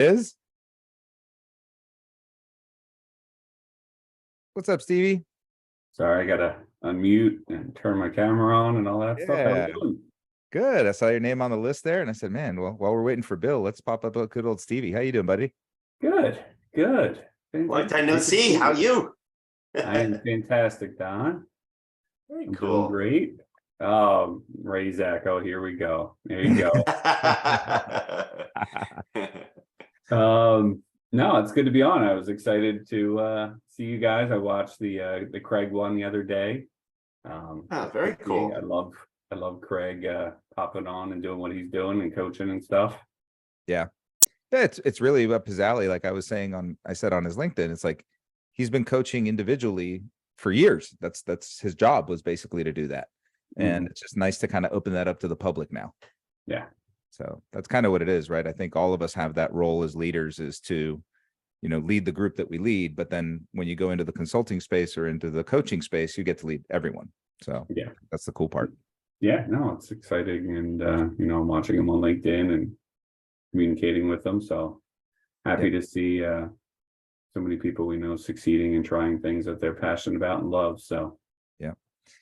Is what's up, Stevie? Sorry, I gotta unmute and turn my camera on and all that stuff. How Yeah, we doing? good. I saw your name on the list there, and I said, "Man, well, while we're waiting for Bill, let's pop up a good old Stevie. How you doing, buddy?" Good, good. Long time no see. How you? I am fantastic, Don. Very I'm cool. doing great. Ray Zach. Oh, here we go. There you go. No, it's good to be on. I was excited to see you guys. I watched the Craig one the other day. Very cool. I love Craig popping on and doing what he's doing and coaching and stuff. Yeah, it's really up his alley. Like I said on his LinkedIn, it's like he's been coaching individually for years. That's his job, was basically to do that, and it's just nice to kind of open that up to the public now. Yeah. So that's kind of what it is, right? I think all of us have that role as leaders, is to, lead the group that we lead. But then when you go into the consulting space or into the coaching space, you get to lead everyone. So yeah, that's the cool part. Yeah, no, it's exciting. And, I'm watching them on LinkedIn and communicating with them. So happy to see so many people we know succeeding and trying things that they're passionate about and love. So yeah.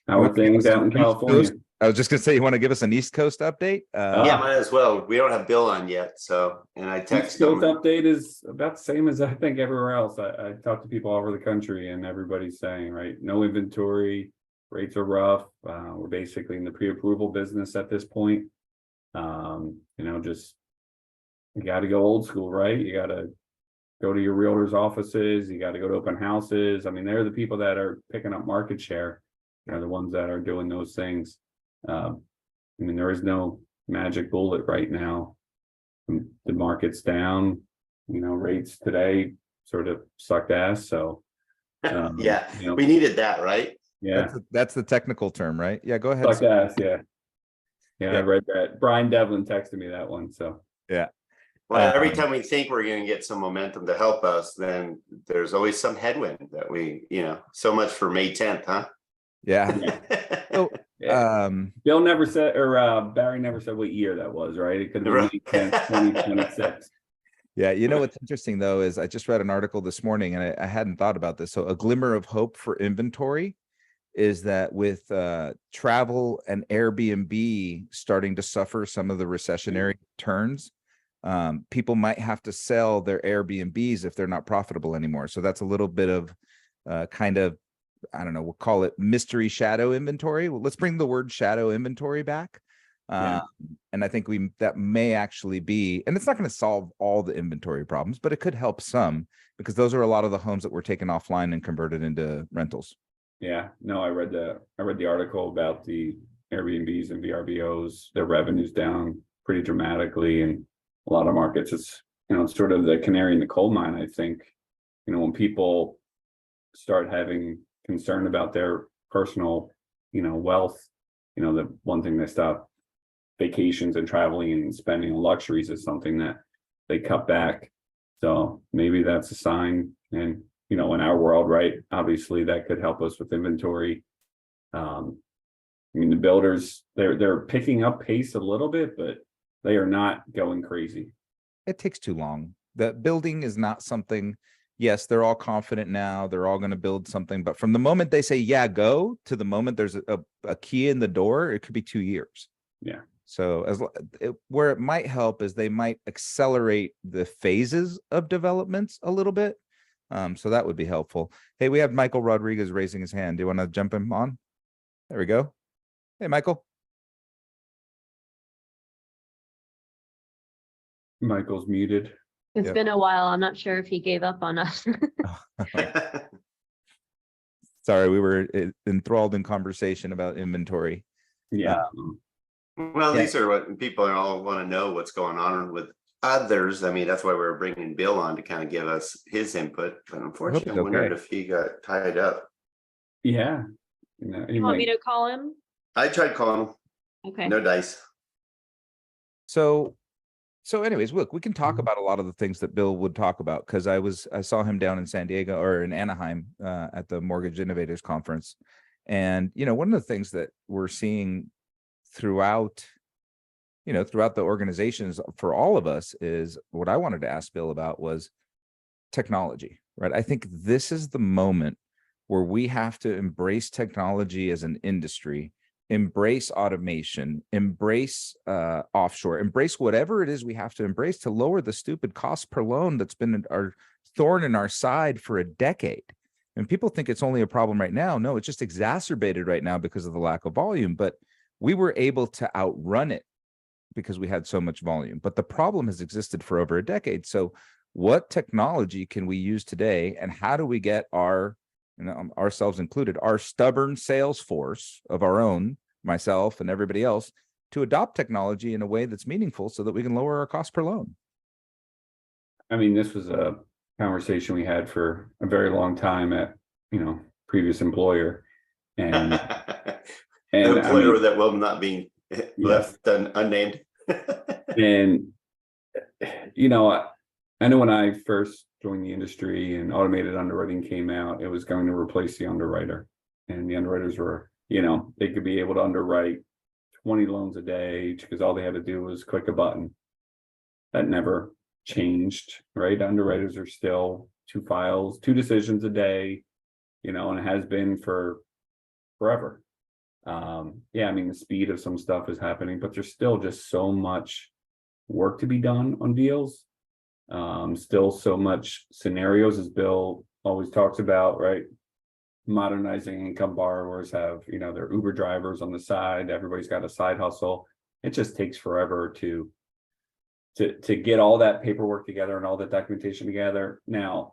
How are things out in California? I was just gonna say, you want to give us an East Coast update? Yeah, might as well. We don't have Bill on yet, so I text East Coast update is about the same as I think everywhere else. I talk to people all over the country, and everybody's saying, right, no inventory, rates are rough. We're basically in the pre-approval business at this point. Just you got to go old school, right? You got to go to your realtors' offices. You got to go to open houses. I mean, they're the people that are picking up market share. They're the ones that are doing those things. There is no magic bullet right now. The market's down, rates today sort of sucked ass. So yeah, we needed that, right? Yeah, that's the technical term, right? Yeah, go ahead. Sucked ass, yeah. I read that. Brian Devlin texted me that one. So yeah. Well, every time we think we're going to get some momentum to help us, then there's always some headwind that so much for May 10th, huh? Yeah. So, Bill never said, or Barry never said what year that was, right? It could have been 2026. Yeah, what's interesting though is I just read an article this morning, and I hadn't thought about this. So a glimmer of hope for inventory is that with travel and Airbnb starting to suffer some of the recessionary turns, people might have to sell their Airbnbs if they're not profitable anymore. So that's a little bit of kind of, I don't know, we'll call it mystery shadow inventory. Well, let's bring the word shadow inventory back. And I think that may actually be, and it's not going to solve all the inventory problems, but it could help some, because those are a lot of the homes that were taken offline and converted into rentals. Yeah, no, I read the article about the Airbnbs and VRBOs. Their revenue's down pretty dramatically, and a lot of markets, it's sort of the canary in the coal mine. I think, when people start having concern about their personal, wealth, the one thing they stop vacations and traveling and spending on luxuries is something that they cut back. So maybe that's a sign. And, in our world, right, obviously that could help us with inventory. The builders, they're picking up pace a little bit, but they are not going crazy. It takes too long. The building is not something. Yes, they're all confident now. They're all going to build something. But from the moment they say, yeah, go, to the moment there's a key in the door, it could be 2 years. Yeah. So where it might help is they might accelerate the phases of developments a little bit. So that would be helpful. Hey, we have Michael Rodriguez raising his hand. Do you want to jump him on? There we go. Hey, Michael. Michael's muted. It's been a while. I'm not sure if he gave up on us. Sorry, we were enthralled in conversation about inventory. Yeah. Well, these are what people all want to know, what's going on with others. I mean, that's why we're bringing Bill on to kind of give us his input. But unfortunately, I wondered if he got tied up. Yeah. You want me to call him? I tried calling him. Okay. No dice. So anyways, look, we can talk about a lot of the things that Bill would talk about, because I saw him down in San Diego, or in Anaheim, at the Mortgage Innovators Conference. And, one of the things that we're seeing throughout, throughout the organizations for all of us is what I wanted to ask Bill about was technology, right? I think this is the moment where we have to embrace technology as an industry, embrace automation, embrace offshore, embrace whatever it is we have to embrace to lower the stupid cost per loan that's been our thorn in our side for a decade. And people think it's only a problem right now. No, it's just exacerbated right now because of the lack of volume, but we were able to outrun it because we had so much volume. But the problem has existed for over a decade. So what technology can we use today, and how do we get ourselves included, our stubborn sales force of our own, myself and everybody else, to adopt technology in a way that's meaningful so that we can lower our cost per loan? I mean, this was a conversation we had for a very long time at, previous employer. And the employer that will not be left unnamed. And, I know when I first joined the industry and automated underwriting came out, it was going to replace the underwriter. And the underwriters were, they could be able to underwrite 20 loans a day because all they had to do was click a button. That never changed, right? Underwriters are still 2 files, 2 decisions a day, and it has been for forever. The speed of some stuff is happening, but there's still just so much work to be done on deals. Still so much scenarios, as Bill always talks about, right? Modernizing income borrowers have, their Uber drivers on the side. Everybody's got a side hustle. It just takes forever to get all that paperwork together and all that documentation together. Now,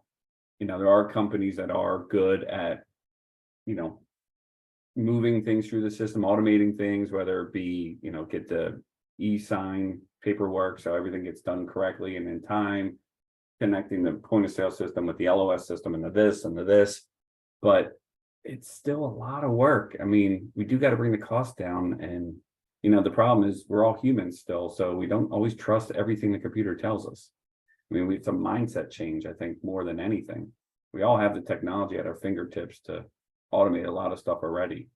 there are companies that are good at, moving things through the system, automating things, whether it be, get the e-sign paperwork so everything gets done correctly and in time, connecting the point of sale system with the LOS system and the this, but it's still a lot of work. I mean, we do got to bring the cost down, and the problem is we're all humans still, so we don't always trust everything the computer tells us. I mean, it's a mindset change, I think, more than anything. We all have the technology at our fingertips to automate a lot of stuff already.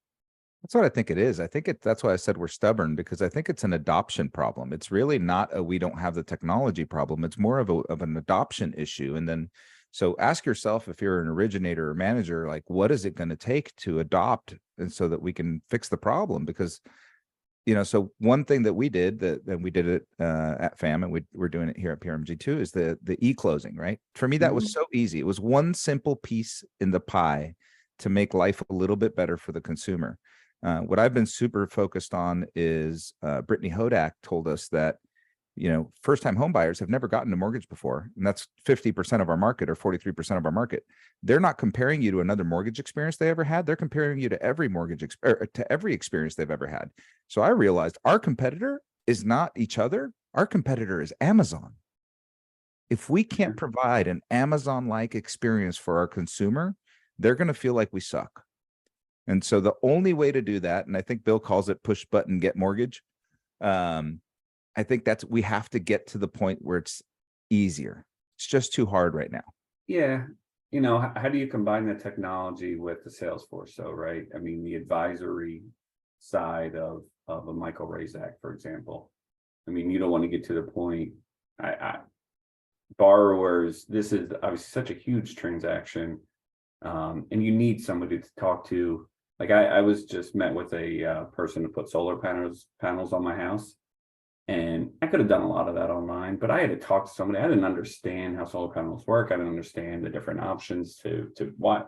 That's what I think it is. I think that's why I said we're stubborn, because I think it's an adoption problem. It's really not a we don't have the technology problem. It's more of an adoption issue. And then, so ask yourself, if you're an originator or manager, like, what is it going to take to adopt, and so that we can fix the problem? Because, so one thing that we did that we did it at FAM, and we're doing it here at PRMG too, is the e-closing, right? For me, that was so easy. It was one simple piece in the pie to make life a little bit better for the consumer. What I've been super focused on is Brittany Hodak told us that, first-time home buyers have never gotten a mortgage before, and that's 50% of our market or 43% of our market. They're not comparing you to another mortgage experience they ever had. They're comparing you to every every experience they've ever had. So I realized our competitor is not each other. Our competitor is Amazon. If we can't provide an Amazon-like experience for our consumer, they're going to feel like we suck. And so the only way to do that, and I think Bill calls it push button, get mortgage. I think we have to get to the point where it's easier. It's just too hard right now. Yeah. How do you combine the technology with the sales force? So, right. I mean, the advisory side of a Michael Razak, for example. I mean, you don't want to get to the point, borrowers, this is obviously such a huge transaction. And you need somebody to talk to. Like I was just met with a person to put solar panels on my house, and I could have done a lot of that online, but I had to talk to somebody. I didn't understand how solar panels work. I didn't understand the different options to what,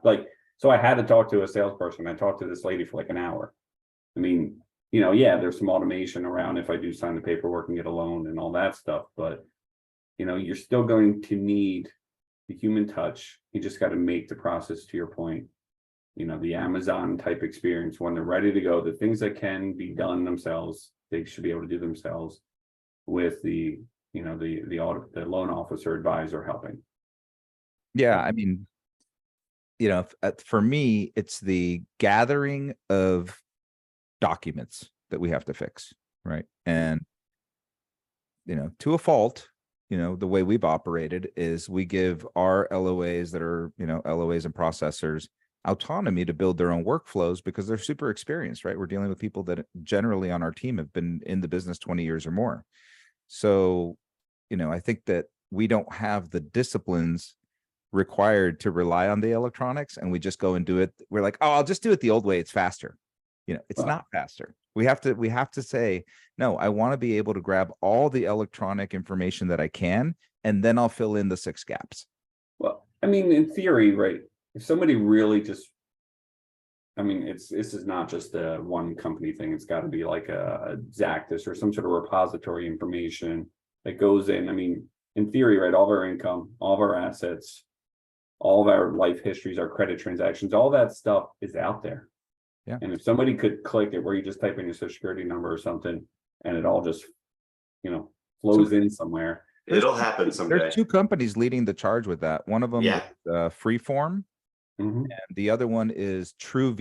so I had to talk to a salesperson. I talked to this lady for like an hour. I mean, there's some automation around if I do sign the paperwork and get a loan and all that stuff, but you're still going to need the human touch. You just got to make the process, to your point, the Amazon type experience. When they're ready to go, the things that can be done themselves, they should be able to do themselves, with the loan officer advisor helping. Yeah, I mean, for me, it's the gathering of documents that we have to fix, right? And to a fault, the way we've operated is we give our LOAs that are, LOAs and processors autonomy to build their own workflows because they're super experienced, right? We're dealing with people that generally on our team have been in the business 20 years or more. So, I think that we don't have the disciplines required to rely on the electronics, and we just go and do it. We're like, oh, I'll just do it the old way. It's faster. It's not faster. We have to say, no, I want to be able to grab all the electronic information that I can, and then I'll fill in the 6 gaps. Well, I mean, in theory, right? If somebody really just, I mean, this is not just a one company thing. It's got to be like a Zactus or some sort of repository information that goes in. I mean, in theory, right? All of our income, all of our assets, all of our life histories, our credit transactions, all that stuff is out there. Yeah. And if somebody could click it where you just type in your social security number or something, and it all just, flows in somewhere. It'll happen someday. There's 2 companies leading the charge with that. One of them is Freeform, and the other one is True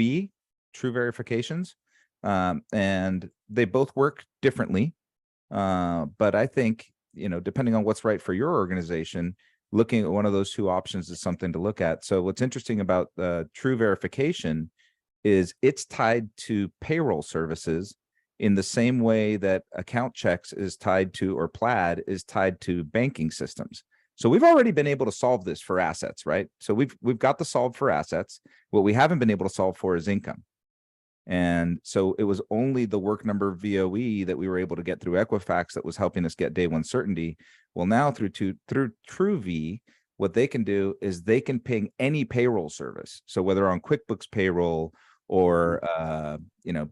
Verifications. And they both work differently. But I think, depending on what's right for your organization, looking at one of those 2 options is something to look at. So what's interesting about True Verification is it's tied to payroll services in the same way that account checks is tied to, or Plaid is tied to banking systems. So we've already been able to solve this for assets, right? So we've got the solve for assets. What we haven't been able to solve for is income. And so it was only the work number VOE that we were able to get through Equifax that was helping us get day 1 certainty. Well, now through TrueV, what they can do is they can ping any payroll service. So whether on QuickBooks payroll or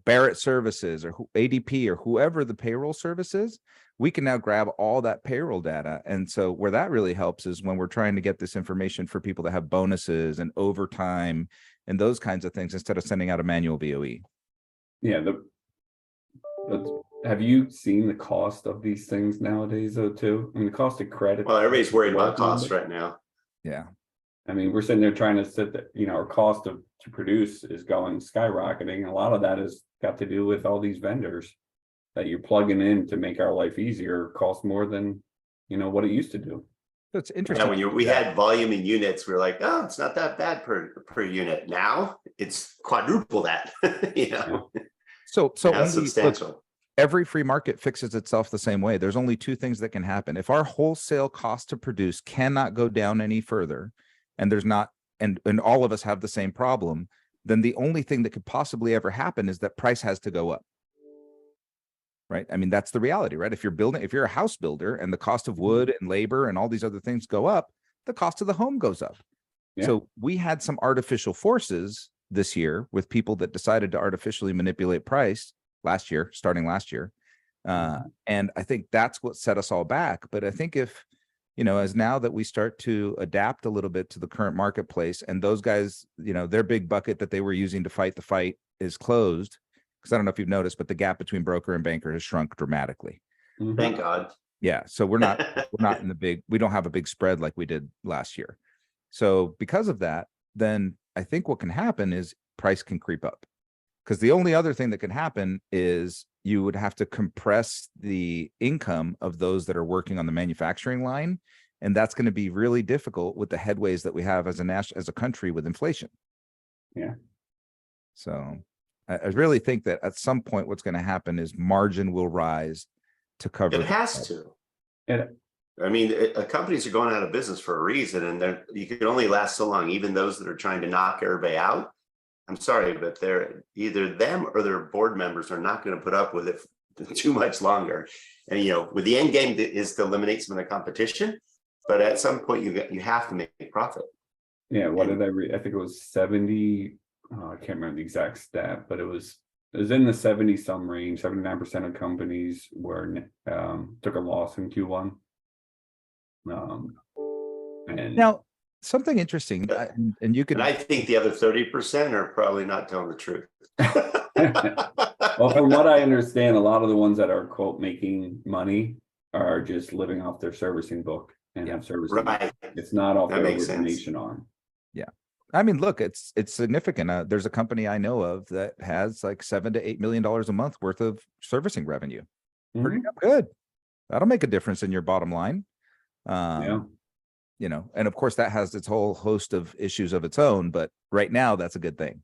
Barrett Services or ADP or whoever the payroll service is, we can now grab all that payroll data. And so where that really helps is when we're trying to get this information for people that have bonuses and overtime and those kinds of things, instead of sending out a manual VOE. Yeah. Have you seen the cost of these things nowadays, though, too? I mean, the cost of credit. Well, everybody's worried about costs right now. Yeah. I mean, we're sitting there trying to sit that, our cost to produce is going skyrocketing. A lot of that has got to do with all these vendors that you're plugging in to make our life easier cost more than, what it used to do. That's interesting. Yeah, when we had volume in units, we were like, oh, it's not that bad per unit. Now it's quadruple that, Yeah. So that's substantial. Look, every free market fixes itself the same way. There's only 2 things that can happen. If our wholesale cost to produce cannot go down any further, and there's not, and all of us have the same problem, then the only thing that could possibly ever happen is that price has to go up. Right? I mean, that's the reality, right? If you're a house builder and the cost of wood and labor and all these other things go up, the cost of the home goes up. Yeah. So we had some artificial forces this year with people that decided to artificially manipulate price starting last year. And I think that's what set us all back. But I think if, as now that we start to adapt a little bit to the current marketplace, and those guys, their big bucket that they were using to fight the fight is closed. Because I don't know if you've noticed, but the gap between broker and banker has shrunk dramatically. Thank God. Yeah. So we're not we don't have a big spread like we did last year. So because of that, then I think what can happen is price can creep up. Because the only other thing that can happen is you would have to compress the income of those that are working on the manufacturing line. And that's going to be really difficult with the headways that we have as a country with inflation. Yeah. So I really think that at some point what's going to happen is margin will rise to cover. It has to. And I mean, companies are going out of business for a reason, and you can only last so long. Even those that are trying to knock everybody out, I'm sorry, but they're either them or their board members are not going to put up with it too much longer. And with the end game is to eliminate some of the competition, but at some point you have to make profit. Yeah. What did I read? I think it was 70. I can't remember the exact stat, but it was in the 70 some range. 79% of companies took a loss in Q1. And now something interesting, and you could. And I think the other 30% are probably not telling the truth. Well, from what I understand, a lot of the ones that are quote making money are just living off their servicing book and have servicing. Right. It's not off That their makes origination arm. Yeah. I mean, look, it's significant. There's a company I know of that has like $7 to $8 million a month worth of servicing revenue. Pretty good. That'll make a difference in your bottom line. Yeah. you know, and of course that has its whole host of issues of its own, but right now that's a good thing.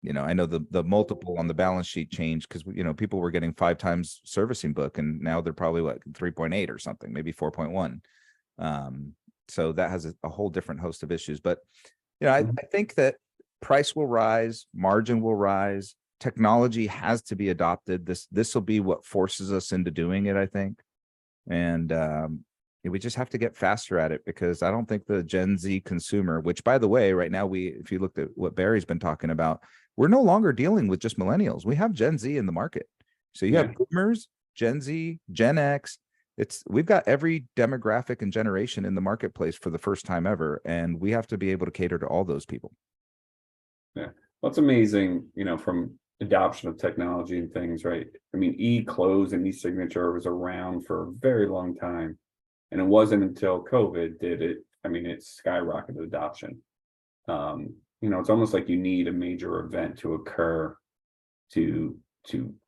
You know, I know the multiple on the balance sheet changed because, you know, people were getting 5 times servicing book, and now they're probably what, 3.8 or something, maybe 4.1. So that has a whole different host of issues. But, you know, I think that price will rise, margin will rise, technology has to be adopted. This will be what forces us into doing it, I think. And we just have to get faster at it, because I don't think the Gen Z consumer, which by the way, right now, if you looked at what Barry's been talking about, we're no longer dealing with just millennials. We have Gen Z in the market. So you have boomers, Gen Z, Gen X. We've got every demographic and generation in the marketplace for the first time ever. And we have to be able to cater to all those people. Yeah. What's amazing, you know, from adoption of technology and things, right? I mean, e-close and e-signature was around for a very long time. And it wasn't until COVID did it, I mean, it skyrocketed adoption. You know, it's almost like you need a major event to occur to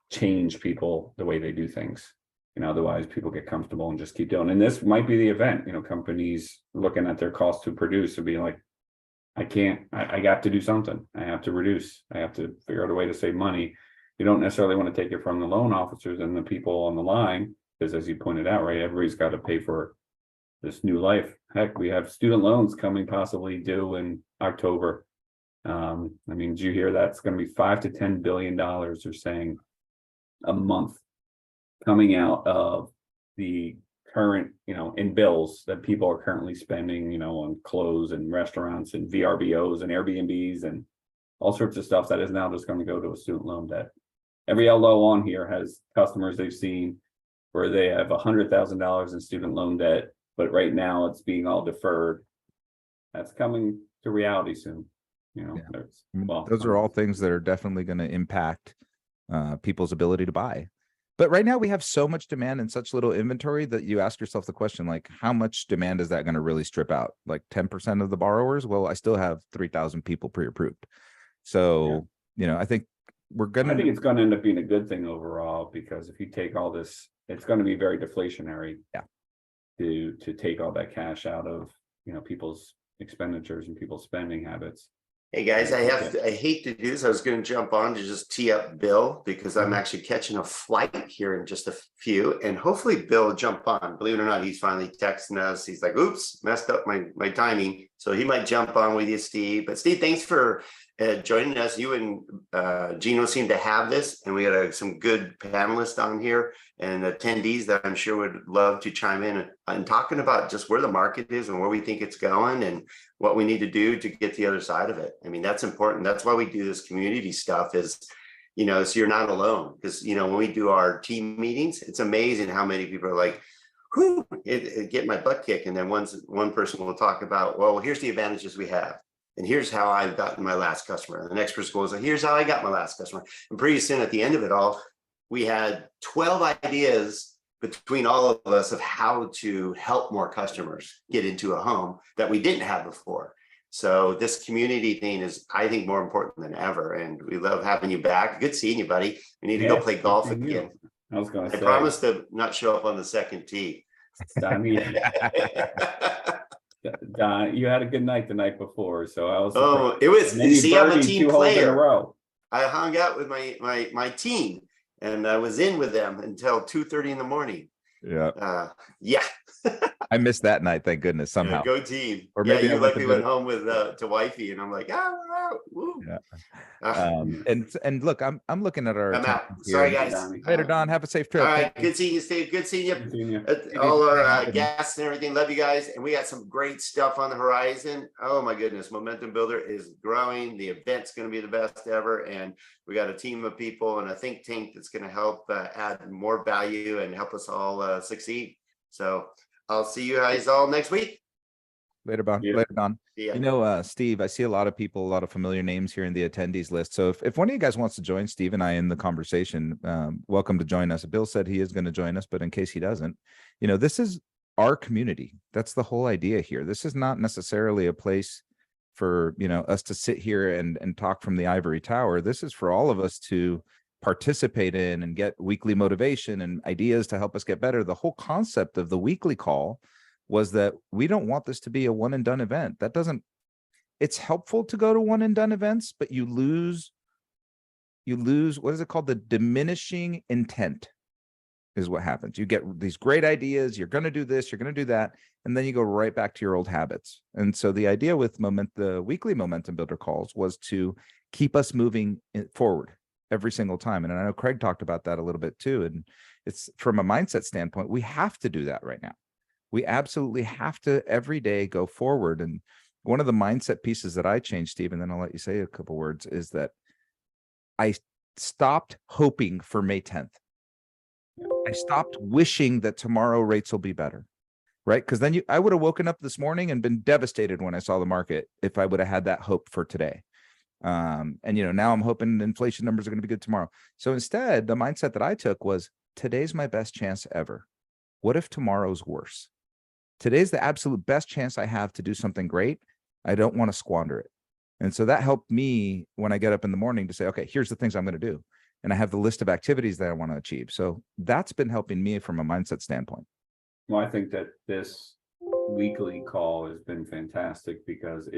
change people the way they do things. You know, otherwise people get comfortable and just keep doing. And this might be the event, you know, companies looking at their cost to produce and be like, I got to do something. I have to reduce. I have to figure out a way to save money. You don't necessarily want to take it from the loan officers and the people on the line, because as you pointed out, right, everybody's got to pay for this new life. Heck, we have student loans coming possibly due in October. I mean, did you hear that's going to be $5 to $10 billion, they're saying, a month coming out of the current, you know, in bills that people are currently spending, you know, on clothes and restaurants and VRBOs and Airbnbs and all sorts of stuff that is now just going to go to a student loan debt. Every LO on here has customers they've seen where they have $100,000 in student loan debt, but right now it's being all deferred. That's coming to reality soon. You know, I mean, those are all things that are definitely going to impact people's ability to buy. But right now we have so much demand and such little inventory that you ask yourself the question, like, how much demand is that going to really strip out? Like 10% of the borrowers? Well, I still have 3,000 people pre-approved. So, you know, I think I think it's going to end up being a good thing overall, because if you take all this, it's going to be very deflationary. To take all that cash out of, you know, people's expenditures and people's spending habits. Hey guys, I hate to do this. I was going to jump on to just tee up Bill, because I'm actually catching a flight here in just a few, and hopefully Bill will jump on. Believe it or not, he's finally texting us. He's like, oops, messed up my timing. So he might jump on with you, Steve. But Steve, thanks for joining us. You and Gino seem to have this, and we got some good panelists on here and attendees that I'm sure would love to chime in and talking about just where the market is and where we think it's going and what we need to do to get the other side of it. I mean, that's important. That's why we do this community stuff, is, you know, so you're not alone. Because, you know, when we do our team meetings, it's amazing how many people are like, whoo, get my butt kicked. And then one person will talk about, well, here's the advantages we have. And here's how I've gotten my last customer. And the next person goes, here's how I got my last customer. And pretty soon at the end of it all, we had 12 ideas between all of us of how to help more customers get into a home that we didn't have before. So this community thing is, I think, more important than ever. And we love having you back. Good seeing you, buddy. We need to go play golf again. I was going to say, I promise to not show up on the second tee. Don, you had a good night the night before, so I was. Oh, it was. See, I'm a team player. I hung out with my team, and I was in with them until 2:30 in the morning. Yeah. Yeah. I missed that night, thank goodness, somehow. Yeah, go team. Or maybe you luckily went home with to wifey, and I'm like, we're out. Woo. Yeah. And look, I'm looking at our. I'm out. Sorry, guys. Later, Don. Have a safe trip. All right. Good seeing you, Steve. Good seeing you. All our guests and everything. Love you guys. And we got some great stuff on the horizon. Oh my goodness. Momentum Builder is growing. The event's going to be the best ever. And we got a team of people and a think tank that's going to help add more value and help us all succeed. So I'll see you guys all next week. Later, Don. Yeah. Later, Don. Yeah. You know, Steve, I see a lot of people, a lot of familiar names here in the attendees list. So if one of you guys wants to join Steve and I in the conversation, welcome to join us. Bill said he is going to join us, but in case he doesn't, you know, this is our community. That's the whole idea here. This is not necessarily a place for, you know, us to sit here and talk from the ivory tower. This is for all of us to participate in and get weekly motivation and ideas to help us get better. The whole concept of the weekly call was that we don't want this to be a one and done event. That doesn't, it's helpful to go to one and done events, but you lose, what is it called? The diminishing intent is what happens. You get these great ideas. You're going to do this, you're going to do that. And then you go right back to your old habits. And so the idea with the weekly momentum builder calls was to keep us moving forward every single time. And I know Craig talked about that a little bit too. And it's from a mindset standpoint, we have to do that right now. We absolutely have to every day go forward. And one of the mindset pieces that I changed, Steve, and then I'll let you say a couple words, is that I stopped hoping for May 10th. I stopped wishing that tomorrow rates will be better, right? Because then I would have woken up this morning and been devastated when I saw the market if I would have had that hope for today. And now I'm hoping inflation numbers are going to be good tomorrow. So instead, the mindset that I took was, today's my best chance ever. What if tomorrow's worse? Today's the absolute best chance I have to do something great. I don't want to squander it. And so that helped me when I get up in the morning to say, okay, here's the things I'm going to do. And I have the list of activities that I want to achieve. So that's been helping me from a mindset standpoint. Well, I think that this weekly call has been fantastic because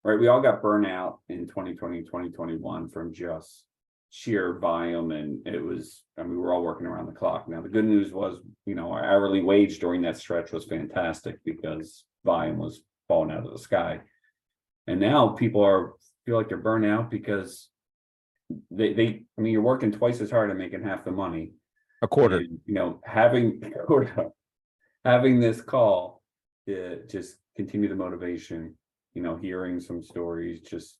we all got burnt out in 2020, 2021 from just sheer volume. And we were all working around the clock. Now, the good news was, our hourly wage during that stretch was fantastic because volume was falling out of the sky. And now people feel like they're burnt out because you're working twice as hard and making half the money. A quarter. And, having this call to just continue the motivation, hearing some stories, just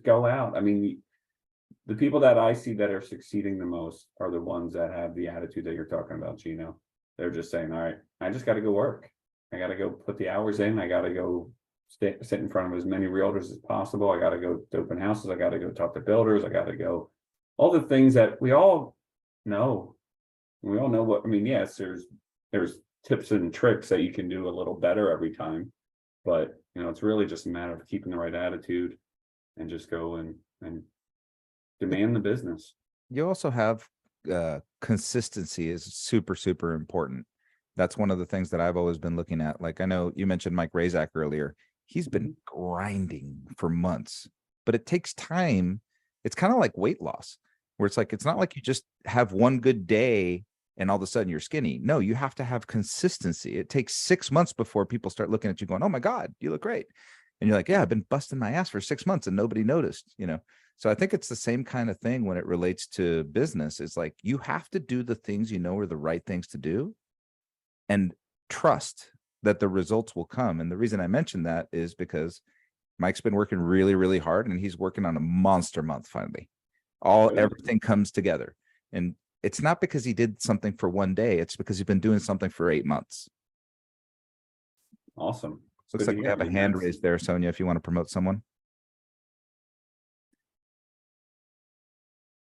go out. I mean, the people that I see that are succeeding the most are the ones that have the attitude that you're talking about, Gino. They're just saying, all right, I just got to go work. I got to go put the hours in. I got to go sit in front of as many realtors as possible. I got to go to open houses. I got to go talk to builders. I got to go, all the things that we all know. We all know yes, there's tips and tricks that you can do a little better every time, but it's really just a matter of keeping the right attitude and just go and demand the business. You also have consistency is super, super important. That's one of the things that I've always been looking at. Like, I know you mentioned Mike Razak earlier. He's been grinding for months, but it takes time. It's kind of like weight loss, where it's like, it's not like you just have one good day and all of a sudden you're skinny. No, you have to have consistency. It takes 6 months before people start looking at you going, oh my God, you look great. And you're like, yeah, I've been busting my ass for 6 months and nobody noticed, So I think it's the same kind of thing when it relates to business. It's like, you have to do the things are the right things to do and trust that the results will come. And the reason I mentioned that is because Mike's been working really, really hard and he's working on a monster month finally. Everything comes together. And it's not because he did something for one day. It's because he's been doing something for 8 months. Awesome. Looks like we have a hand raised there, Sonia, if you want to promote someone.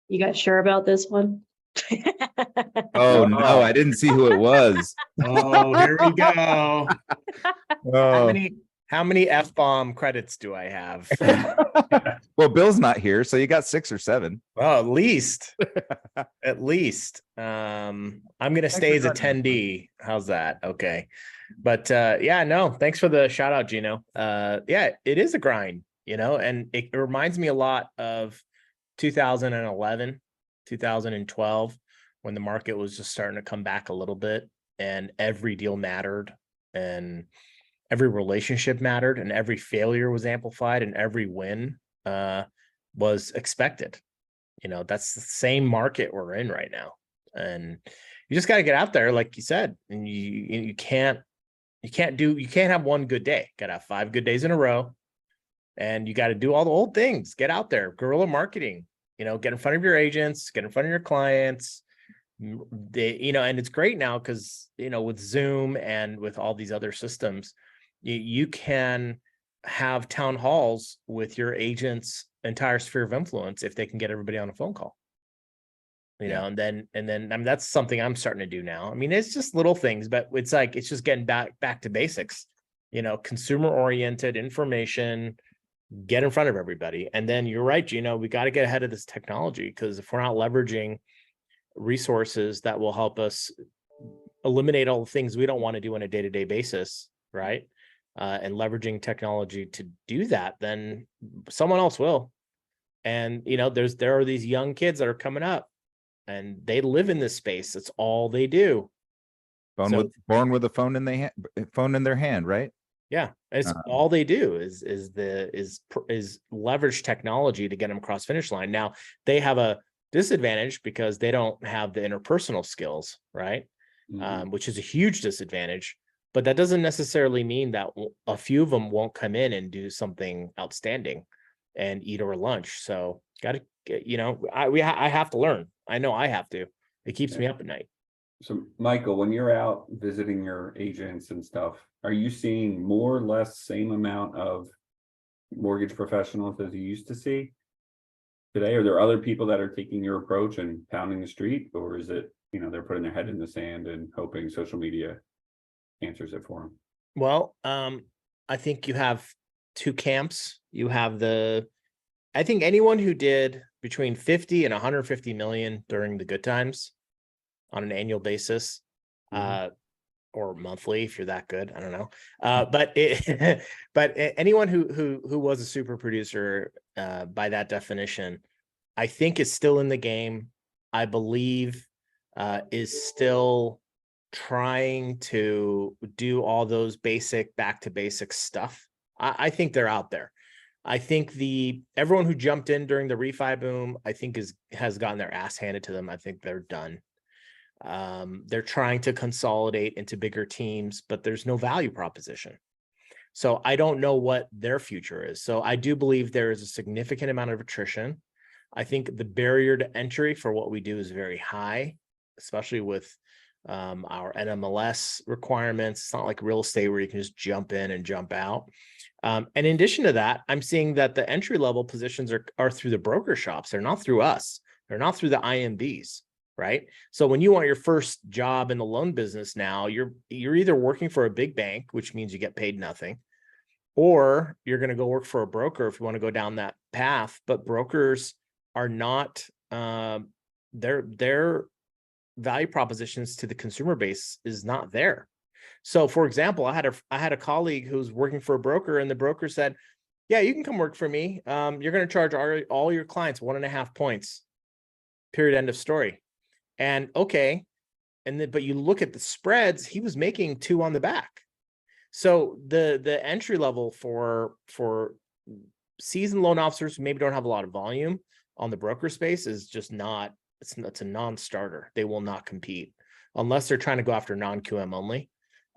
You guys sure about this one? Oh no, I didn't see who it was. Oh, here we go. Oh. How many F-bomb credits do I have? Well, Bill's not here, so you got 6 or 7. Well, at least. I'm gonna stay as attendee. How's that? Okay. But thanks for the shout out, Gino. It is a grind, and it reminds me a lot of 2011, 2012, when the market was just starting to come back a little bit and every deal mattered and every relationship mattered and every failure was amplified and every win was expected. That's the same market we're in right now. And you just got to get out there, like you said, and you can't have one good day. Got to have 5 good days in a row. And you got to do all the old things. Get out there, guerrilla marketing, get in front of your agents, get in front of your clients. And it's great now because, with Zoom and with all these other systems, you can have town halls with your agent's entire sphere of influence if they can get everybody on a phone call. And then that's something I'm starting to do now. I mean, it's just little things, but it's just getting back to basics, consumer oriented information, get in front of everybody. And then you're right, Gino, we got to get ahead of this technology, because if we're not leveraging resources that will help us eliminate all the things we don't want to do on a day-to-day basis, right? And leveraging technology to do that, then someone else will. And there are these young kids that are coming up, and they live in this space. That's all they do. Born with a phone in their hand, right? Yeah, it's all they do is leverage technology to get them across finish line. Now they have a disadvantage because they don't have the interpersonal skills, right? Which is a huge disadvantage. But that doesn't necessarily mean that a few of them won't come in and do something outstanding and eat our lunch. So got to, I have to learn. I know I have to. It keeps me up at night. So Michael, when you're out visiting your agents and stuff, are you seeing more or less same amount of mortgage professionals as you used to see today? Are there other people that are taking your approach and pounding the street, or is it, they're putting their head in the sand and hoping social media answers it for them? Well, I think you have two camps. You have I think anyone who did between 50 and 150 million during the good times on an annual basis, or monthly, if you're that good, I don't know. But anyone who was a super producer, by that definition, I think is still in the game. I believe is still trying to do all those basic back to basics stuff. I think they're out there. I think everyone who jumped in during the refi boom, I think has gotten their ass handed to them. I think they're done. They're trying to consolidate into bigger teams, but there's no value proposition. So I don't know what their future is. So I do believe there is a significant amount of attrition. I think the barrier to entry for what we do is very high, especially with our NMLS requirements. It's not like real estate where you can just jump in and jump out. And in addition to that, I'm seeing that the entry level positions are through the broker shops. They're not through us. They're not through the IMBs, right? So when you want your first job in the loan business now, you're either working for a big bank, which means you get paid nothing, or you're going to go work for a broker if you want to go down that path. But brokers are not their value propositions to the consumer base is not there. So for example, I had a colleague who's working for a broker, and the broker said, yeah, you can come work for me. You're going to charge all your clients 1.5 points, period, end of story. And okay. But you look at the spreads, he was making 2 on the back. So the entry level for seasoned loan officers who maybe don't have a lot of volume on the broker space is just not, it's a non-starter. They will not compete unless they're trying to go after non-QM only.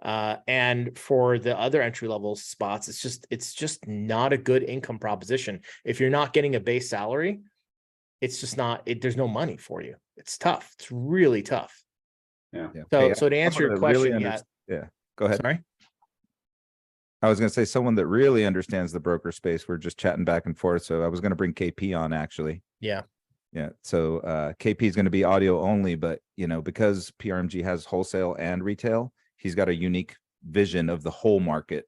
And for the other entry level spots, it's just not a good income proposition. If you're not getting a base salary, it's just not, there's no money for you. It's tough. It's really tough. Yeah. So to answer your question, yeah, go ahead. Sorry. I was going to say someone that really understands the broker space. We're just chatting back and forth. So I was going to bring KP on actually. Yeah. Yeah. So KP is going to be audio only, but because PRMG has wholesale and retail, he's got a unique vision of the whole market.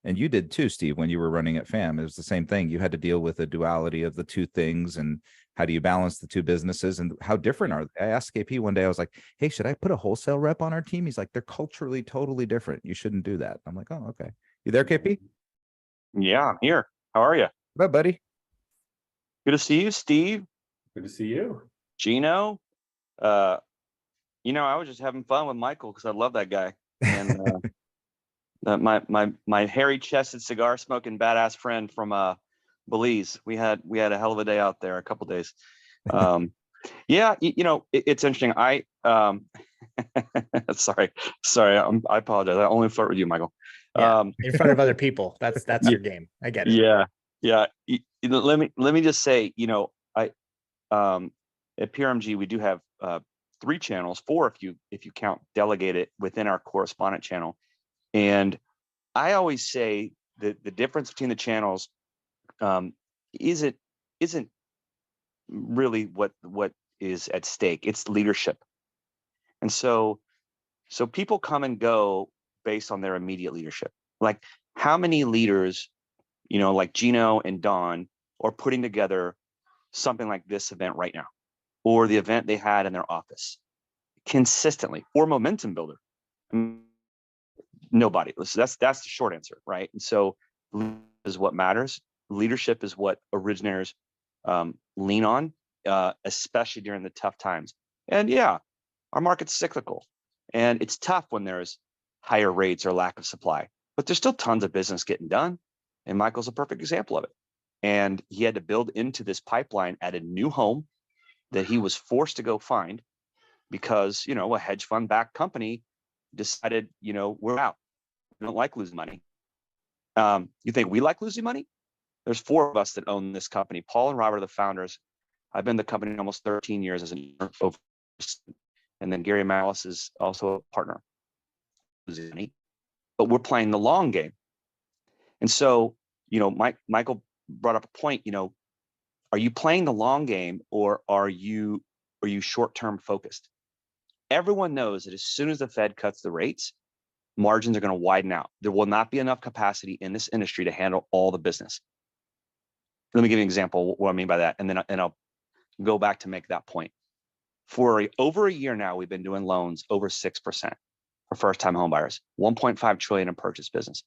And you did too, Steve, when you were running at FAM. It was the same thing. You had to deal with the duality of the two things, and how do you balance the two businesses, and how different are they? I asked KP one day, I was like, hey, should I put a wholesale rep on our team? He's like, they're culturally totally different. You shouldn't do that. I'm like, oh, okay. You there, KP? Yeah, I'm here. How are you? What, buddy? Good to see you, Steve. Good to see you. Gino. I was just having fun with Michael because I love that guy. And my hairy chested cigar smoking badass friend from Belize. We had a hell of a day out there, a couple days. Yeah, it's interesting. I sorry, I apologize. I only flirt with you, Michael. Yeah, in front of other people. That's your game. I get it. Yeah. Let me just say, I at PRMG we do have 3 channels, 4 if you count delegate it within our correspondent channel. And I always say that the difference between the channels isn't really what is at stake. It's leadership. And so people come and go based on their immediate leadership. Like how many leaders, like Gino and Don are putting together something like this event right now, or the event they had in their office consistently, or momentum builder. Nobody. So that's the short answer, right? And so is what matters. Leadership is what originators lean on, especially during the tough times. And yeah, our market's cyclical, and it's tough when there's higher rates or lack of supply, but there's still tons of business getting done. And Michael's a perfect example of it. And he had to build into this pipeline at a new home that he was forced to go find because, you know, a hedge fund backed company decided, you know, we're out. We don't like losing money. You think we like losing money? There's 4 of us that own this company. Paul and Robert are the founders. I've been in the company almost 13 years as an and then Gary Malice is also a partner. But we're playing the long game. And so, you know, Michael brought up a point, you know, are you playing the long game or are you short-term focused? Everyone knows that as soon as the Fed cuts the rates, margins are going to widen out. There will not be enough capacity in this industry to handle all the business. Let me give you an example of what I mean by that, and then I'll go back to make that point. For over a year now, we've been doing loans over 6% for first-time home buyers, 1.5 trillion in purchase business.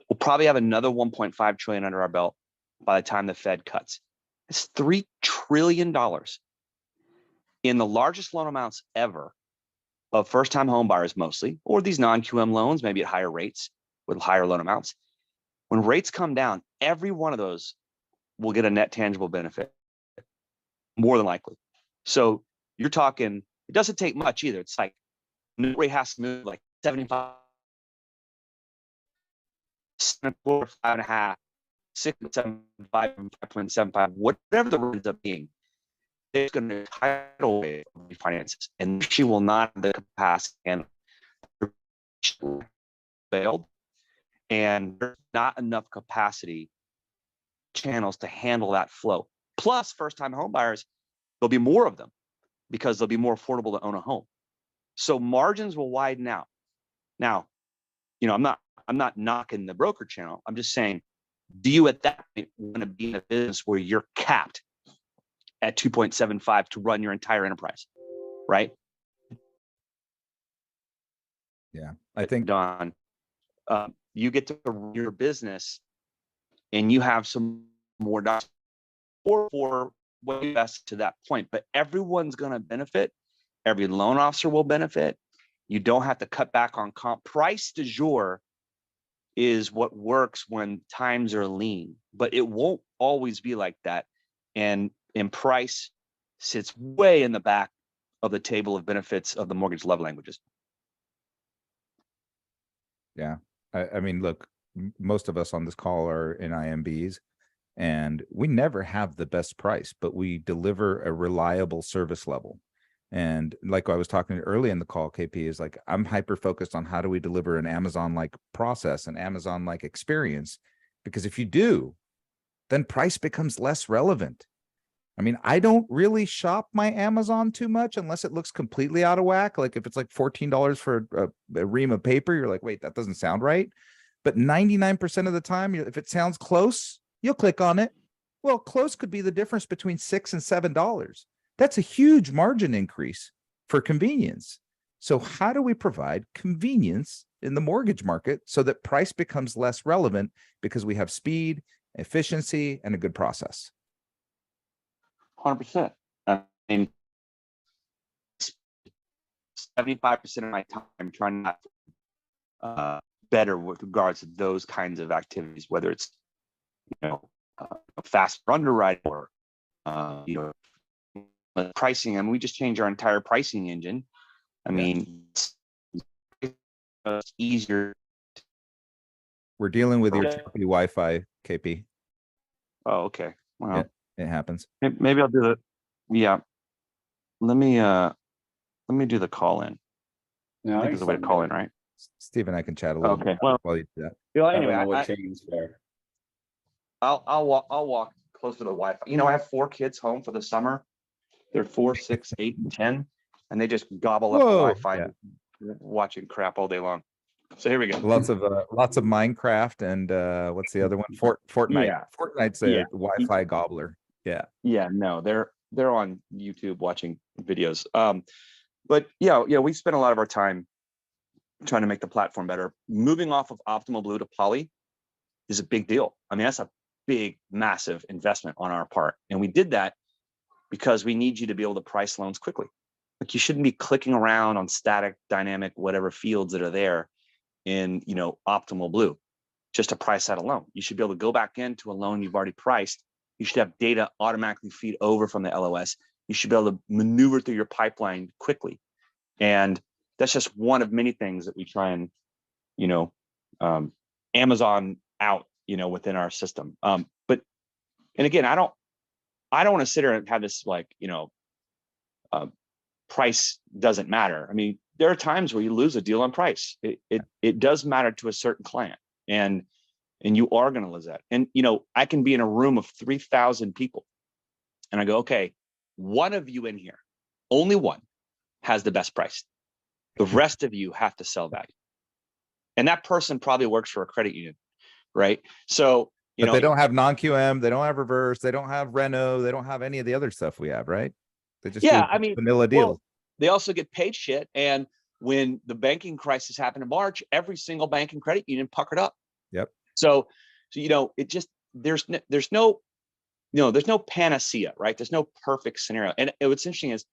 We'll probably have another 1.5 trillion under our belt by the time the Fed cuts. It's $3 trillion in the largest loan amounts ever of first-time home buyers mostly, or these non-QM loans, maybe at higher rates with higher loan amounts. When rates come down, every one of those will get a net tangible benefit, more than likely. So you're talking, it doesn't take much either. It's like new rate has to move like 75, 5.5, 6.75, 5.75, whatever the rate ends up being. It's going to tidal wave of refinances, and she will not have the capacity and failed, and there's not enough capacity channels to handle that flow. Plus, first-time home buyers, there'll be more of them because they'll be more affordable to own a home. So margins will widen out. Now, you know, I'm not knocking the broker channel. I'm just saying, do you at that point want to be in a business where you're capped at 2.75 to run your entire enterprise, right? Yeah, I think Don, you get to run your business and you have some more dollars or for what you invest to that point, but everyone's going to benefit. Every loan officer will benefit. You don't have to cut back on comp. Price du jour is what works when times are lean, but it won't always be like that. And price sits way in the back of the table of benefits of the mortgage love languages. Yeah. I mean, look, most of us on this call are in IMBs, and we never have the best price, but we deliver a reliable service level. And like I was talking early in the call, KP, is like, I'm hyper focused on how do we deliver an Amazon-like process, an Amazon-like experience, because if you do, then price becomes less relevant. I mean, I don't really shop my Amazon too much unless it looks completely out of whack. Like if it's like $14 for a ream of paper, you're like, wait, that doesn't sound right. But 99% of the time, if it sounds close, you'll click on it. Well, close could be the difference between $6 and $7. That's a huge margin increase for convenience. So how do we provide convenience in the mortgage market so that price becomes less relevant because we have speed, efficiency, and a good process? 100%. I mean, 75% of my time trying not better with regards to those kinds of activities, whether it's, you know, fast underwriting or, you know, pricing. I mean, we just changed our entire pricing engine. I mean, it's easier. We're dealing with your choppy Wi-Fi, KP. Oh, okay. Well, yeah, it happens. Maybe I'll do it. Yeah. Let me do the call in. No, I think there's a way to call in, right? Steve and I can chat a little bit while you do that. Well, I don't anyway, know what changed there. I'll walk closer to the Wi-Fi. You know, I have 4 kids home for the summer. They're 4, 6, 8, and 10, and they just gobble up the Wi-Fi, watching crap all day long. So here we go. Lots of Minecraft and what's the other one? Fortnite. Yeah. Fortnite's a Wi-Fi gobbler. Yeah. Yeah. No, they're on YouTube watching videos. But yeah, we spend a lot of our time trying to make the platform better. Moving off of Optimal Blue to Poly is a big deal. I mean, that's a big, massive investment on our part. And we did that because we need you to be able to price loans quickly. Like, you shouldn't be clicking around on static, dynamic, whatever fields that are there in, you know, Optimal Blue just to price out a loan. You should be able to go back into a loan you've already priced. You should have data automatically feed over from the LOS. You should be able to maneuver through your pipeline quickly. And that's just one of many things that we try and, you know, Amazon out, you know, within our system. But, and again, I don't want to sit here and have this like, you know, price doesn't matter. I mean, there are times where you lose a deal on price. It does matter to a certain client, and you are going to lose that. And, you know, I can be in a room of 3,000 people and I go, okay, one of you in here, only one, has the best price. The rest of you have to sell value. And that person probably works for a credit union, right? So, you But know, they don't have non-QM, they don't have reverse, they don't have Reno, they don't have any of the other stuff we have, right? They just yeah, do I mean, vanilla deals. well, they also get paid shit. And when the banking crisis happened in March, every single bank and credit union puckered up. Yep. So, you know, it just, there's no panacea, right? There's no perfect scenario. And what's interesting is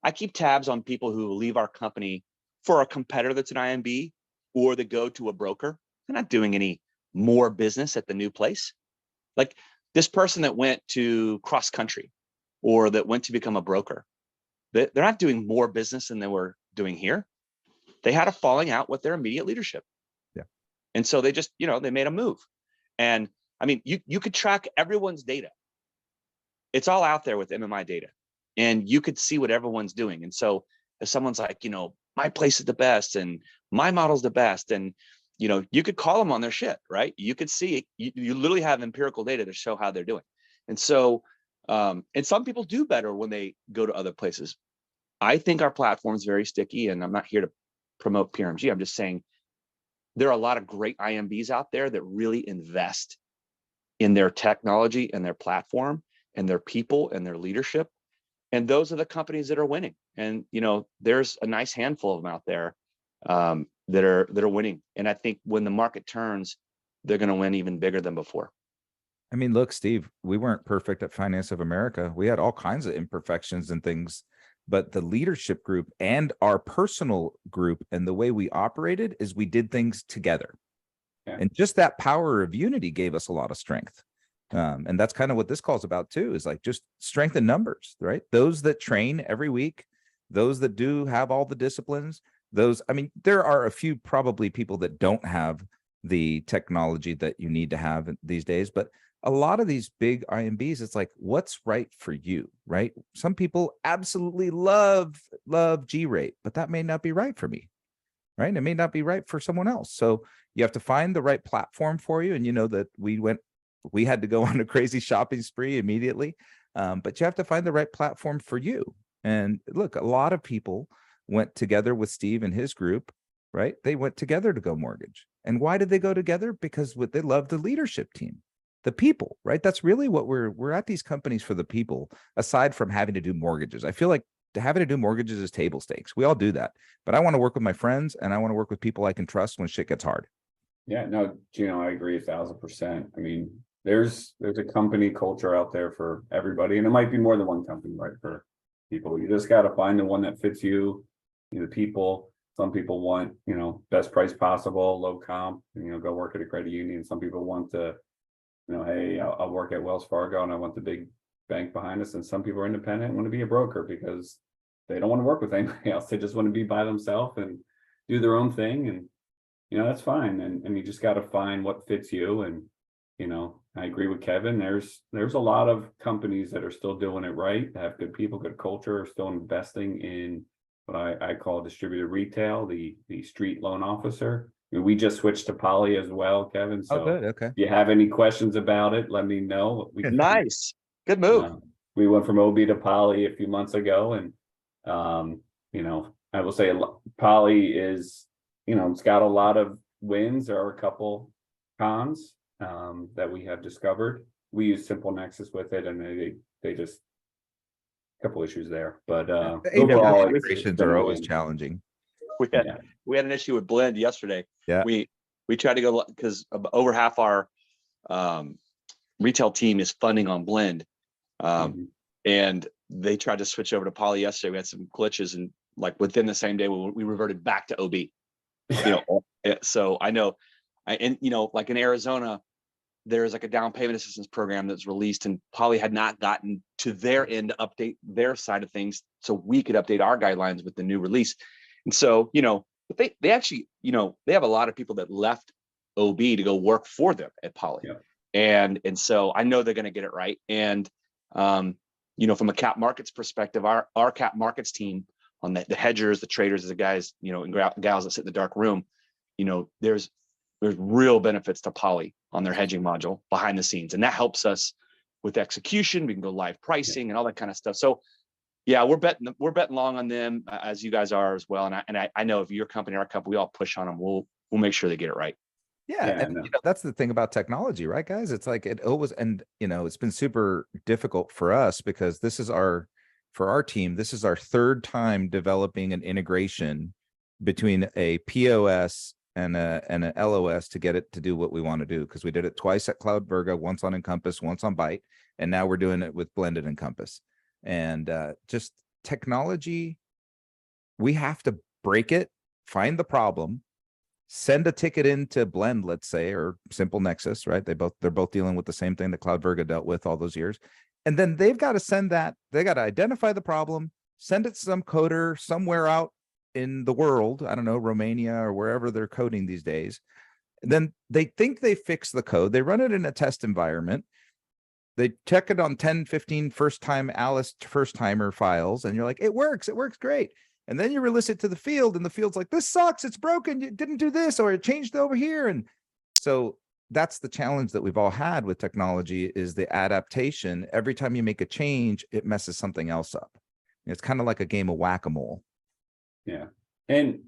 I keep tabs on people who leave our company for a competitor that's an IMB, or they go to a broker. They're not doing any more business at the new place. Like this person that went to cross country or that went to become a broker, they're not doing more business than they were doing here. They had a falling out with their immediate leadership. Yeah. And so they just, you know, they made a move. And I mean, you could track everyone's data. It's all out there with MMI data, and you could see what everyone's doing. And so if someone's like, you know, my place is the best and my model's the best, and, you know, you could call them on their shit, right? You could see, you literally have empirical data to show how they're doing. And so, and some people do better when they go to other places. I think our platform is very sticky, and I'm not here to promote PRMG. I'm just saying there are a lot of great IMBs out there that really invest in their technology and their platform and their people and their leadership. And those are the companies that are winning. And, you know, there's a nice handful of them out there that are winning. And I think when the market turns, they're going to win even bigger than before. I mean, look, Steve, we weren't perfect at Finance of America. We had all kinds of imperfections and things, but the leadership group and our personal group and the way we operated is we did things together. Yeah. And just that power of unity gave us a lot of strength. And that's kind of what this call is about too, is like just strength in numbers, right? Those that train every week, those that do have all the disciplines, those, I mean, there are a few probably people that don't have the technology that you need to have these days, but a lot of these big IMBs, it's like, what's right for you, right? Some people absolutely love G-rate, but that may not be right for me, right? It may not be right for someone else. So you have to find the right platform for you. And you know that we had to go on a crazy shopping spree immediately, but you have to find the right platform for you. And look, a lot of people went together with Steve and his group, right? They went together to go mortgage. And why did they go together? Because they love the leadership team, the people, right? That's really what we're at these companies for, the people, aside from having to do mortgages. I feel like having to do mortgages is table stakes. We all do that, but I want to work with my friends and I want to work with people I can trust when shit gets hard. Yeah, no, Gino, I agree 1,000%. I mean, there's a company culture out there for everybody, and it might be more than one company, right? For people, you just got to find the one that fits you, the people. Some people want, you know, best price possible, low comp, and, you know, go work at a credit union. Some people want to, you know, hey, I'll work at Wells Fargo and I want the big bank behind us. And some people are independent and want to be a broker because they don't want to work with anybody else. They just want to be by themselves and do their own thing. And, you know, that's fine. And you just got to find what fits you. And, you know, I agree with Kevin. There's a lot of companies that are still doing it right, that have good people, good culture, are still investing in what I call distributed retail, the street loan officer. I mean, we just switched to Poly as well, Kevin. So good. Okay. If you have any questions about it, let me know. Nice. Good move. We went from OB to Poly a few months ago. And, you know, I will say Poly is, you know, it's got a lot of wins. There are a couple cons that we have discovered. We use Simple Nexus with it, and they just a couple issues there. But overall, integrations are always challenging. we had Yeah. we had an issue with Blend yesterday. Yeah. We tried to go because over half our retail team is funding on Blend, Mhm. and they tried to switch over to Poly yesterday. We had some glitches, and like within the same day, we reverted back to OB. So I know, and like in Arizona, there's like a down payment assistance program that's released, and Poly had not gotten to their end to update their side of things, so we could update our guidelines with the new release. And so, but they actually, they have a lot of people that left OB to go work for them at Poly. Yeah. And so I know they're going to get it right. And from a cap markets perspective, our cap markets team on the hedgers, the traders, the guys, and gals that sit in the dark room, there's real benefits to Poly on their hedging module behind the scenes, and that helps us with execution. We can go live pricing and all that kind of stuff. So yeah, we're betting long on them, as you guys are as well. And I know if your company, our company, we all push on them. We'll make sure they get it right. Yeah, Yeah, and no. that's the thing about technology, right, guys? It's like it always, and it's been super difficult for us because for our team, this is our third time developing an integration between a POS and an LOS to get it to do what we want to do, because we did it twice at Cloud Virga, once on Encompass, once on Byte, and now we're doing it with blended Encompass. And just technology, we have to break it, find the problem, send a ticket into Blend, let's say, or Simple Nexus, right? They're both dealing with the same thing that Cloud Virga dealt with all those years. And then they've got to they got to identify the problem, send it to some coder somewhere out in the world, I don't know, Romania or wherever they're coding these days. And then they think they fix the code. They run it in a test environment. They check it on 10, 15 first-timer files, and you're like, it works great. And then you release it to the field, and the field's like, this sucks, it's broken, you didn't do this, or it changed over here. And so that's the challenge that we've all had with technology, is the adaptation. Every time you make a change, it messes something else up. It's kind of like a game of whack-a-mole. Yeah. And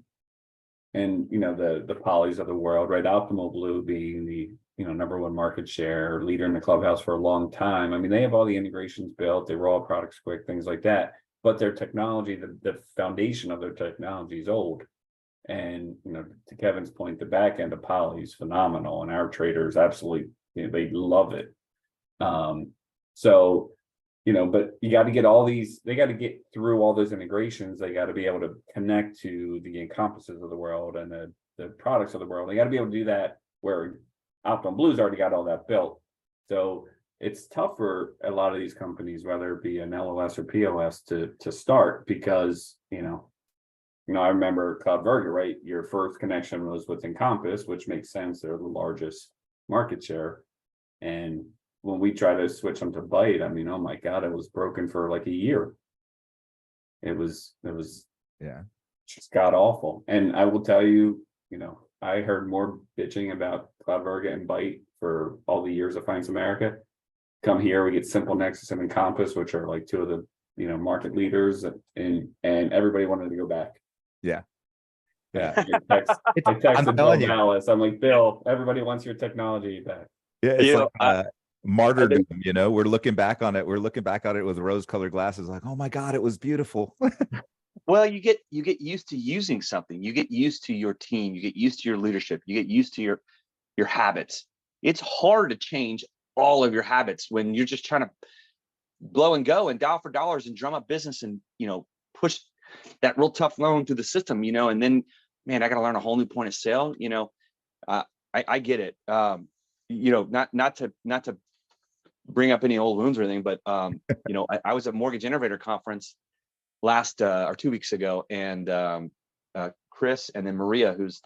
the Polys of the world, right? Optimal Blue being the number one market share leader in the clubhouse for a long time. I mean, they have all the integrations built, they roll out products quick, things like that. But their technology, the foundation of their technology is old. And to Kevin's point, the back end of Poly is phenomenal, and our traders absolutely, they love it. So but you got to get they got to get through all those integrations. They got to be able to connect to the Encompasses of the world and the products of the world. They got to be able to do that where Optimum Blue's already got all that built. So it's tough for a lot of these companies, whether it be an LOS or POS, to start, because I remember Cloud Virga, right? Your first connection was with Encompass, which makes sense. They're the largest market share. And when we try to switch them to Byte, I mean, oh my God, it was broken for like a year. It was Yeah. just god awful. And I will tell you, I heard more bitching about Cloud Virga and Byte for all the years of Finance America. Come here, we get Simple Nexus and Encompass, which are like two of the market leaders, and everybody wanted to go back. Yeah. I texted Bill Dallas. I'm like, Bill, everybody wants your technology back. Yeah, it's like martyrdom. We're looking back on it. We're looking back on it with rose-colored glasses, like, oh my God, it was beautiful. Well, you get used to using something. You get used to your team. You get used to your leadership. You get used to your habits. It's hard to change all of your habits when you're just trying to blow and go and dial for dollars and drum up business and push that real tough loan through the system. And then, man, I got to learn a whole new point of sale. I get it. Not to bring up any old wounds or anything, but I was at Mortgage Innovator Conference last or 2 weeks ago, and Chris and then Maria, who's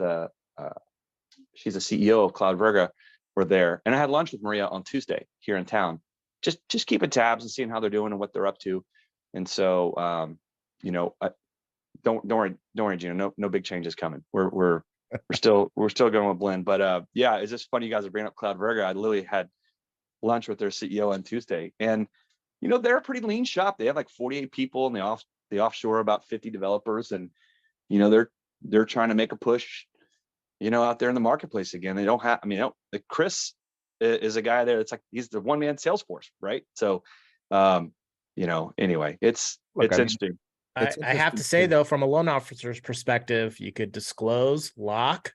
she's the CEO of Cloud Virga, were there, and I had lunch with Maria on Tuesday here in town, just keeping tabs and seeing how they're doing and what they're up to. And so don't worry, Gino, no big changes coming. We're still going with Blend, but yeah, it's just funny you guys are bringing up Cloud Virga. I literally had lunch with their CEO on Tuesday, and they're a pretty lean shop. They have like 48 people, and the offshore about 50 developers, and they're trying to make a push out there in the marketplace again. They don't have, Chris is a guy there. It's like he's the one-man sales force, right? So anyway, it's interesting. It's I have to interesting say too. though, from a loan officer's perspective, you could disclose, lock,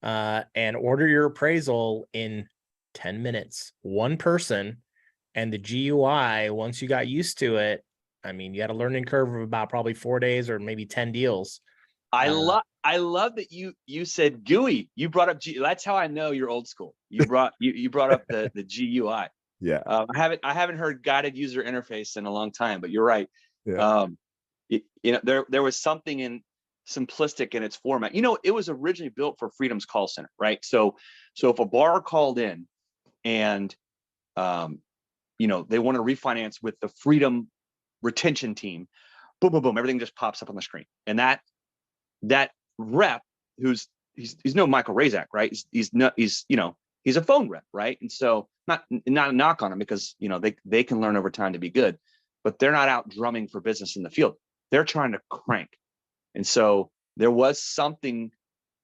and order your appraisal in 10 minutes. One person, and the GUI, once you got used to it, I mean, you had a learning curve of about probably 4 days or maybe 10 deals. I love that you said GUI. You brought up that's how I know you're old school. You brought up the GUI. Yeah. I haven't heard guided user interface in a long time, but you're right. Yeah. There was something in simplistic in its format. It was originally built for Freedom's call center, right? So if a borrower called in and they want to refinance with the Freedom retention team, boom, boom, boom, everything just pops up on the screen. And that rep, he's no Michael Razak, right? He's a phone rep, right? And so not a knock on him, because they can learn over time to be good, but they're not out drumming for business in the field. They're trying to crank. And so there was something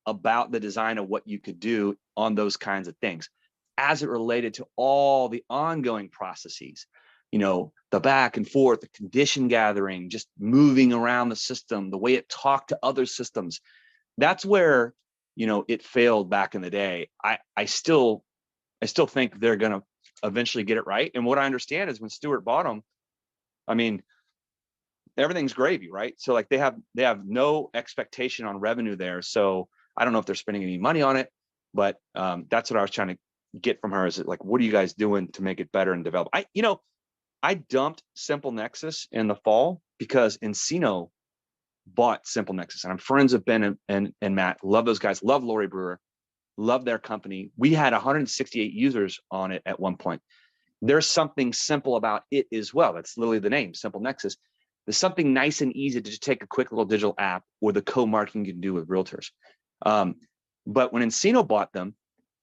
about the design of what you could do on those kinds of things as it related to all the ongoing processes, the back and forth, the condition gathering, just moving around the system, the way it talked to other systems. That's where, it failed back in the day. I still think they're going to eventually get it right. And what I understand is when Stewart bought them, I mean, everything's gravy, right? So like they have no expectation on revenue there. So I don't know if they're spending any money on it, but that's what I was trying to get from her, is it like, what are you guys doing to make it better and develop? I dumped Simple Nexus in the fall because Encino bought Simple Nexus, and I'm friends with Ben and Matt. Love those guys. Love Lori Brewer. Love their company. We had 168 users on it at one point. There's something simple about it as well. That's literally the name, Simple Nexus. There's something nice and easy to just take a quick little digital app, or the co-marketing you can do with realtors. But when Encino bought them,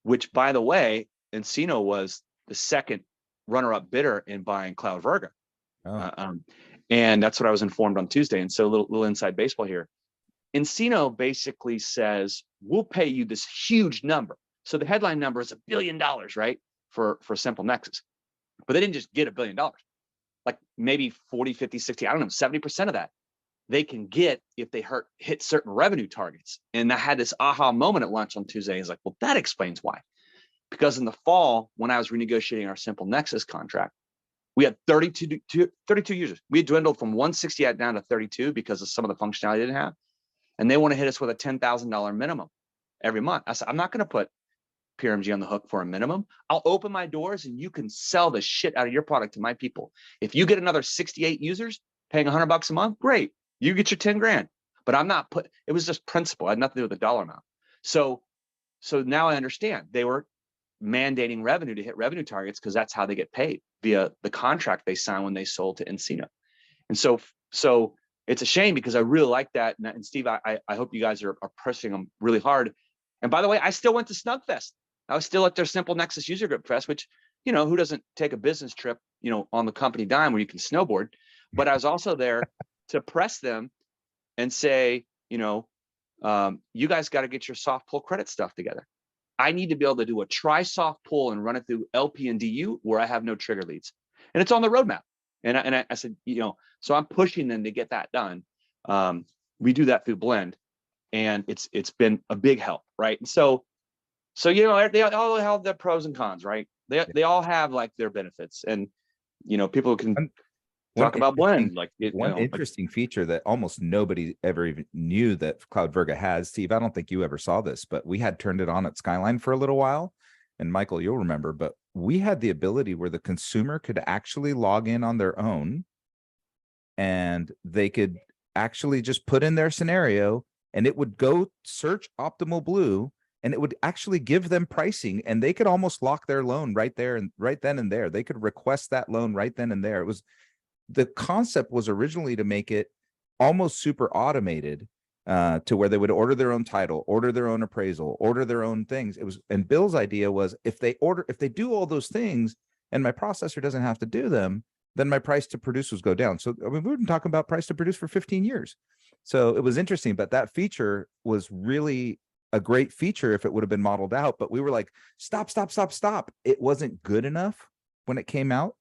which by the way, Encino was the second runner-up bidder in buying CloudVerga. Oh. And that's what I was informed on Tuesday. And so a little inside baseball here. Encino basically says, we'll pay you this huge number. So the headline number is $1 billion, right? For Simple Nexus. But they didn't just get $1 billion. Like maybe 40, 50, 60, I don't know, 70% of that they can get if they hit certain revenue targets. And I had this aha moment at lunch on Tuesday. It's like, well, that explains why. Because in the fall, when I was renegotiating our Simple Nexus contract, we had 32 users. We had dwindled from 168 down to 32 because of some of the functionality they didn't have. And they want to hit us with a $10,000 minimum every month. I said, I'm not going to put PRMG on the hook for a minimum. I'll open my doors and you can sell the shit out of your product to my people. If you get another 68 users paying $100 a month, great. You get your 10 grand. But I'm not it was just principle. It had nothing to do with the dollar amount. So now I understand they were mandating revenue to hit revenue targets because that's how they get paid, via the contract they signed when they sold to Encino. And so it's a shame, because I really like that. And Steve, I hope you guys are pressing them really hard. And by the way, I still went to Snugfest. I was still at their Simple Nexus User Group Fest, which, who doesn't take a business trip, on the company dime where you can snowboard. But I was also there to press them and say, you guys got to get your soft pull credit stuff together. I need to be able to do a try soft pull and run it through LP and DU where I have no trigger leads. And it's on the roadmap. And I said, so I'm pushing them to get that done. We do that through Blend, and it's been a big help, right? And so they all have their pros and cons, right? They all have like their benefits, and people can talk about Blend. Like one interesting feature that almost nobody ever even knew that CloudVerga has. Steve, I don't think you ever saw this, but we had turned it on at Skyline for a little while, and Michael, you'll remember, but we had the ability where the consumer could actually log in on their own, and they could actually just put in their scenario, and it would go search Optimal Blue, and it would actually give them pricing, and they could almost lock their loan right there and right then and there. They could request that loan right then and there. The concept was originally to make it almost super automated, to where they would order their own title, order their own appraisal, order their own things. And Bill's idea was, if they do all those things and my processor doesn't have to do them, then my price to produce goes down. So I mean, we've been talking about price to produce for 15 years. So it was interesting, but that feature was really a great feature if it would have been modeled out. But we were like, stop. It wasn't good enough when it came out.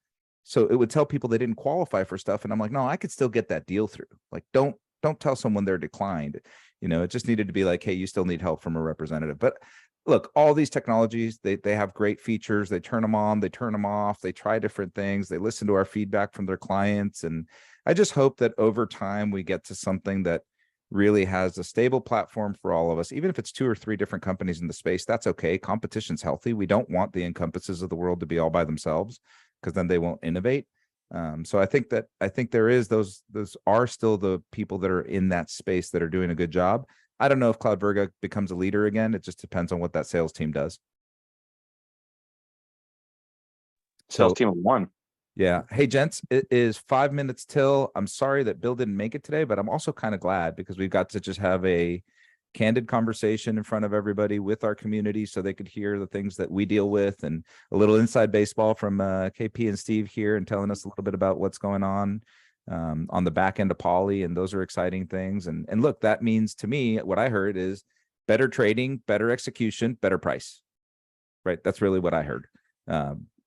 So it would tell people they didn't qualify for stuff. And I'm like, no, I could still get that deal through. Like, don't tell someone they're declined. It just needed to be like, hey, you still need help from a representative. But look, all these technologies, they have great features. They turn them on, they turn them off, they try different things, they listen to our feedback from their clients. And I just hope that over time we get to something that really has a stable platform for all of us. Even if it's 2 or 3 different companies in the space, that's okay. Competition's healthy. We don't want the Encompasses of the world to be all by themselves, because then they won't innovate. So I think there is those are still the people that are in that space that are doing a good job. I don't know if Cloud Virga becomes a leader again. It just depends on what that sales team does. Sales So team of 1. yeah. Hey, gents, it is 5 minutes till. I'm sorry that Bill didn't make it today, but I'm also kind of glad because we've got to just have a candid conversation in front of everybody with our community so they could hear the things that we deal with, and a little inside baseball from KP and Steve here, and telling us a little bit about what's going on the back end of Poly. And those are exciting things. And look, that means to me, what I heard is better trading, better execution, better price, right? That's really what I heard.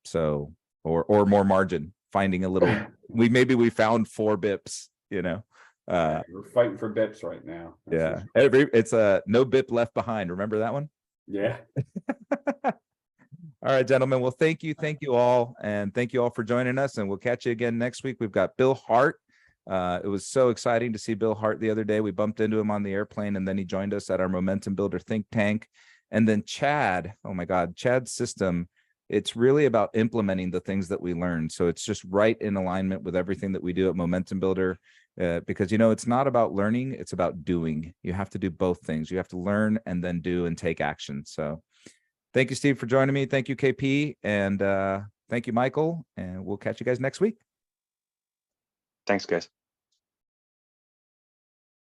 So, or more margin, finding a little, we found 4 bips, Yeah, we're fighting for bips right now. yeah, it's a no bip left behind. Remember that one? Yeah. All right, gentlemen. Well, thank you all, and thank you all for joining us. And we'll catch you again next week. We've got Bill Hart. It was so exciting to see Bill Hart the other day. We bumped into him on the airplane, and then he joined us at our Momentum Builder think tank. And then Chad, oh my God, Chad's system. It's really about implementing the things that we learned. So it's just right in alignment with everything that we do at Momentum Builder. Because it's not about learning, it's about doing. You have to do both things. You have to learn and then do and take action. So thank you, Steve, for joining me. Thank you, KP, and thank you, Michael. And we'll catch you guys next week. Thanks, guys.